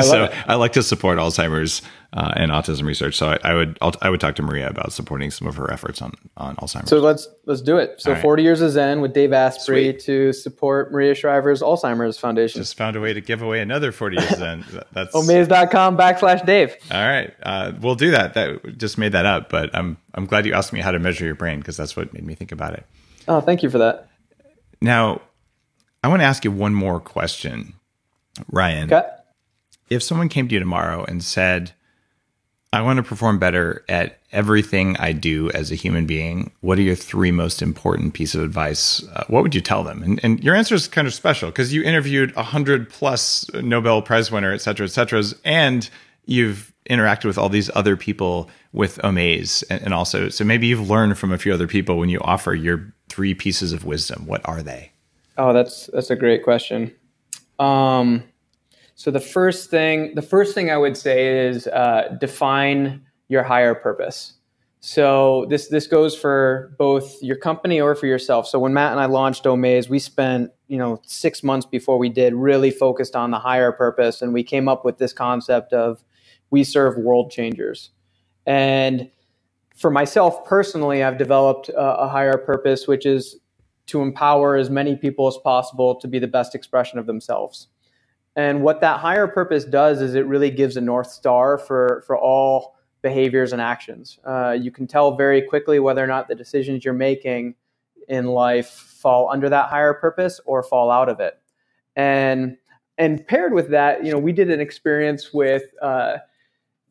So I like to support Alzheimer's and autism research. So I would talk to Maria about supporting some of her efforts on Alzheimer's. So let's do it. So right. 40 Years of Zen with Dave Asprey. Sweet. To support Maria Shriver's Alzheimer's Foundation. Just found a way to give away another 40 Years of Zen. That's Omaze.com/Dave. All right. We'll do that. That just made that up, but I'm glad you asked me how to measure your brain, because that's what made me think about it. Oh, thank you for that. Now, I want to ask you one more question, Ryan. Okay. If someone came to you tomorrow and said, I want to perform better at everything I do as a human being, what are your 3 most important pieces of advice? What would you tell them? And your answer is kind of special, because you interviewed 100+ Nobel Prize winner, et cetera, and you've interacted with all these other people with Omaze. And also, so maybe you've learned from a few other people when you offer your 3 pieces of wisdom. What are they? Oh, that's a great question. So the first thing I would say is define your higher purpose. So this goes for both your company or for yourself. So when Matt and I launched Omaze, we spent 6 months before we did really focused on the higher purpose, and we came up with this concept of we serve world changers. And for myself personally, I've developed a higher purpose, which is to empower as many people as possible to be the best expression of themselves. And what that higher purpose does is it really gives a North Star for all behaviors and actions. You can tell very quickly whether or not the decisions you're making in life fall under that higher purpose or fall out of it. And paired with that, we did an experience with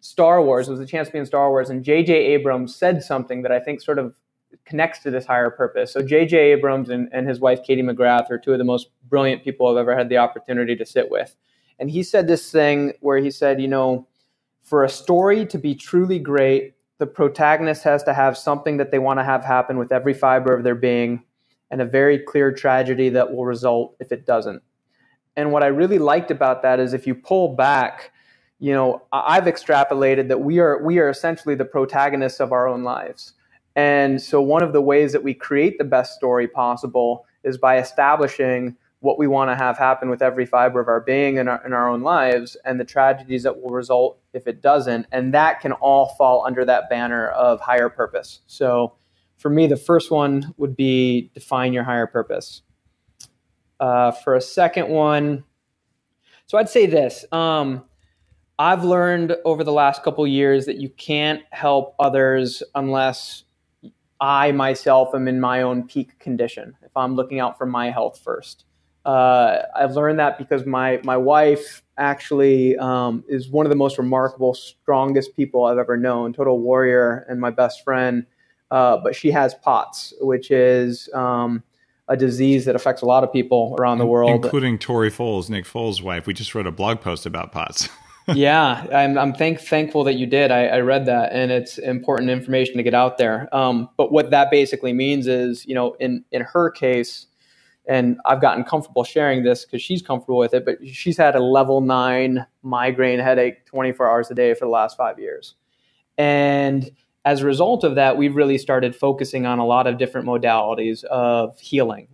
Star Wars. It was a chance to be in Star Wars, and J.J. Abrams said something that I think sort of connects to this higher purpose. So J.J. Abrams and his wife, Katie McGrath, are 2 of the most brilliant people I've ever had the opportunity to sit with. And he said this thing where he said, for a story to be truly great, the protagonist has to have something that they want to have happen with every fiber of their being, and a very clear tragedy that will result if it doesn't. And what I really liked about that is if you pull back, I've extrapolated that we are essentially the protagonists of our own lives. And so one of the ways that we create the best story possible is by establishing what we want to have happen with every fiber of our being in our own lives, and the tragedies that will result if it doesn't. And that can all fall under that banner of higher purpose. So for me, the first one would be define your higher purpose. For a second one, so I'd say this. I've learned over the last couple of years that you can't help others unless I myself am in my own peak condition, if I'm looking out for my health first. I've learned that because my wife actually is one of the most remarkable, strongest people I've ever known, total warrior and my best friend. But she has POTS, which is a disease that affects a lot of people around the world. Including Tori Foles, Nick Foles' wife. We just wrote a blog post about POTS. Yeah, I'm thankful that you did. I read that, and it's important information to get out there. But what that basically means is, in her case, and I've gotten comfortable sharing this because she's comfortable with it, but she's had a level 9 migraine headache 24 hours a day for the last 5 years. And as a result of that, we've really started focusing on a lot of different modalities of healing,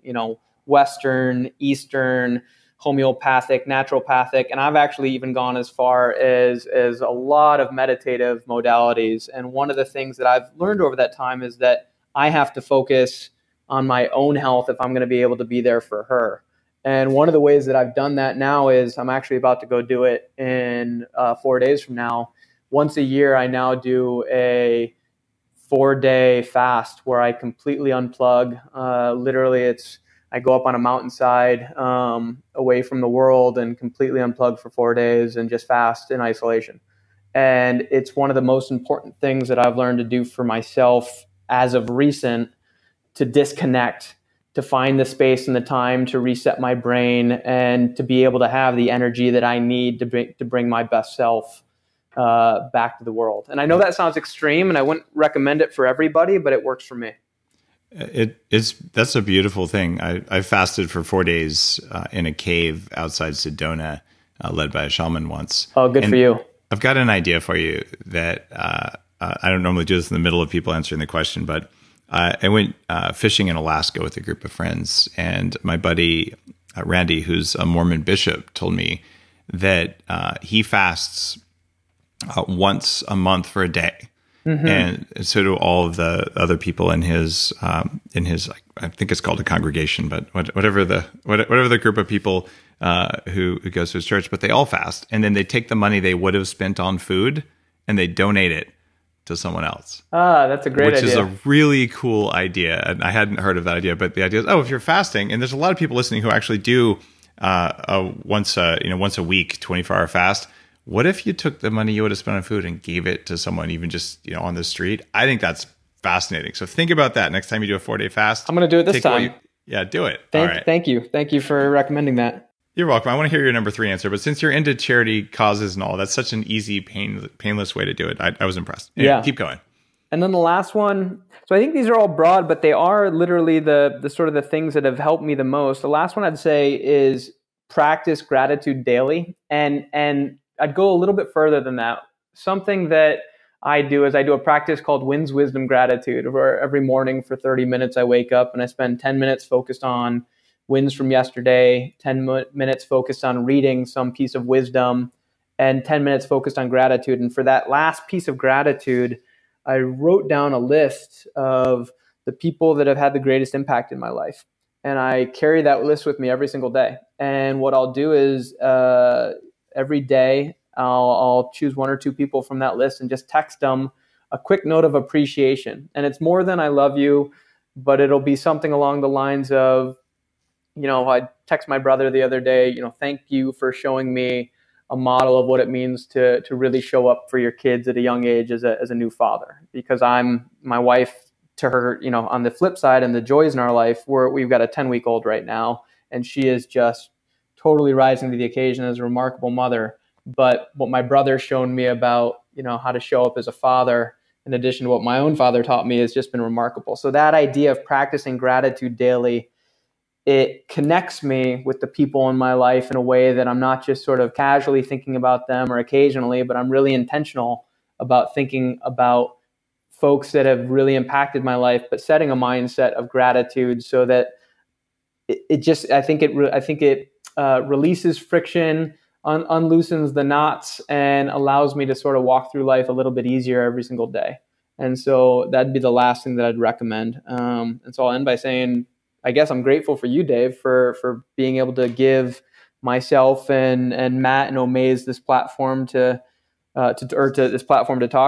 Western, Eastern, homeopathic, naturopathic, and I've actually even gone as far as a lot of meditative modalities. And one of the things that I've learned over that time is that I have to focus on my own health if I'm going to be able to be there for her. And one of the ways that I've done that now is I'm actually about to go do it in 4 days from now. Once a year, I now do a 4-day fast where I completely unplug. Literally, I go up on a mountainside away from the world and completely unplug for 4 days and just fast in isolation. And it's one of the most important things that I've learned to do for myself as of recent, to disconnect, to find the space and the time to reset my brain and to be able to have the energy that I need to bring my best self back to the world. And I know that sounds extreme, and I wouldn't recommend it for everybody, but it works for me. That's a beautiful thing. I fasted for 4 days in a cave outside Sedona, led by a shaman once. Oh, good for you. I've got an idea for you that I don't normally do this in the middle of people answering the question, but I went fishing in Alaska with a group of friends, and my buddy Randy, who's a Mormon bishop, told me that he fasts once a month for a day. Mm-hmm. And so do all of the other people in his I think it's called a congregation, but whatever the group of people who goes to his church, but they all fast, and then they take the money they would have spent on food and they donate it to someone else. That's a great idea. Which is a really cool idea. And I hadn't heard of that idea, but the idea is, if you're fasting, and there's a lot of people listening who actually do once a week, 24-hour fast. What if you took the money you would have spent on food and gave it to someone, even just on the street? I think that's fascinating. So think about that next time you do a 4-day fast. I'm going to do it this time. Do it. All right. Thank you. Thank you for recommending that. You're welcome. I want to hear your number 3 answer, but since you're into charity causes and all, that's such an easy, painless way to do it. I was impressed. Anyway, keep going. And then the last one. So I think these are all broad, but they are literally the sort of the things that have helped me the most. The last one I'd say is practice gratitude daily. And I'd go a little bit further than that. Something that I do is I do a practice called Wins Wisdom Gratitude, where every morning for 30 minutes I wake up and I spend 10 minutes focused on wins from yesterday, 10 minutes focused on reading some piece of wisdom, and 10 minutes focused on gratitude. And for that last piece of gratitude, I wrote down a list of the people that have had the greatest impact in my life. And I carry that list with me every single day. And what I'll do is every day I'll choose 1 or 2 people from that list and just text them a quick note of appreciation. And it's more than I love you, but it'll be something along the lines of, I text my brother the other day, thank you for showing me a model of what it means to really show up for your kids at a young age as a new father. Because I'm my wife to her, on the flip side, and the joys in our life, we've got a 10-week-old right now, and she is just totally rising to the occasion as a remarkable mother. But what my brother's shown me about, how to show up as a father, in addition to what my own father taught me, has just been remarkable. So that idea of practicing gratitude daily, it connects me with the people in my life in a way that I'm not just sort of casually thinking about them or occasionally, but I'm really intentional about thinking about folks that have really impacted my life, but setting a mindset of gratitude so that I think it releases friction, unloosens the knots, and allows me to sort of walk through life a little bit easier every single day. And so that'd be the last thing that I'd recommend. And so I'll end by saying, I guess I'm grateful for you, Dave, for being able to give myself and Matt and Omaze this platform to talk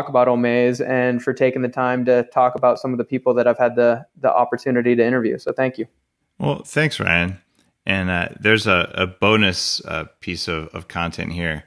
about Omaze, and for taking the time to talk about some of the people that I've had the opportunity to interview. So thank you. Well, thanks, Ryan. And there's a bonus piece of content here.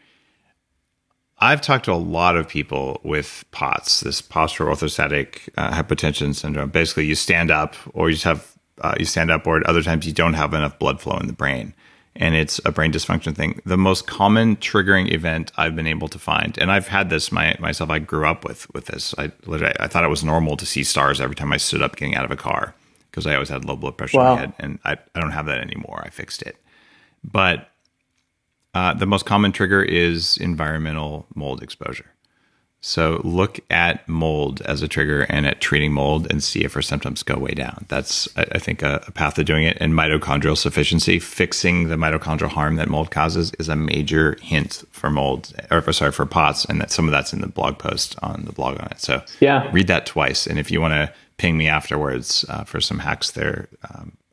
I've talked to a lot of people with POTS, this postural orthostatic hypotension syndrome. Basically, you stand up, or you just have or at other times you don't have enough blood flow in the brain, and it's a brain dysfunction thing. The most common triggering event I've been able to find, and I've had this myself. I grew up with this. I thought it was normal to see stars every time I stood up getting out of a car, because I always had low blood pressure in my head, and I don't have that anymore. I fixed it. But the most common trigger is environmental mold exposure. So look at mold as a trigger and at treating mold and see if our symptoms go way down. That's, I think, a path of doing it. And mitochondrial sufficiency, fixing the mitochondrial harm that mold causes, is a major hint for for POTS. And that some of that's in the blog post on the blog on it. So read that twice. And if you want to ping me afterwards for some hacks there,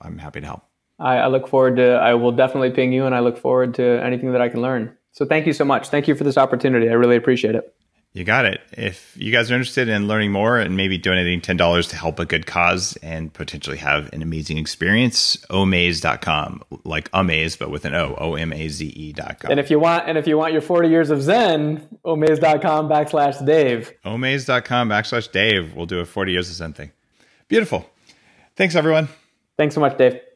I'm happy to help. I look forward to, I will definitely ping you, and I look forward to anything that I can learn. So thank you so much. Thank you for this opportunity. I really appreciate it. You got it. If you guys are interested in learning more and maybe donating $10 to help a good cause and potentially have an amazing experience, omaze.com, like Omaze, but with an O, OMAZE.com. And if you want your 40 years of Zen, omaze.com/Dave. Omaze.com/Dave. We'll do a 40 years of Zen thing. Beautiful. Thanks, everyone. Thanks so much, Dave.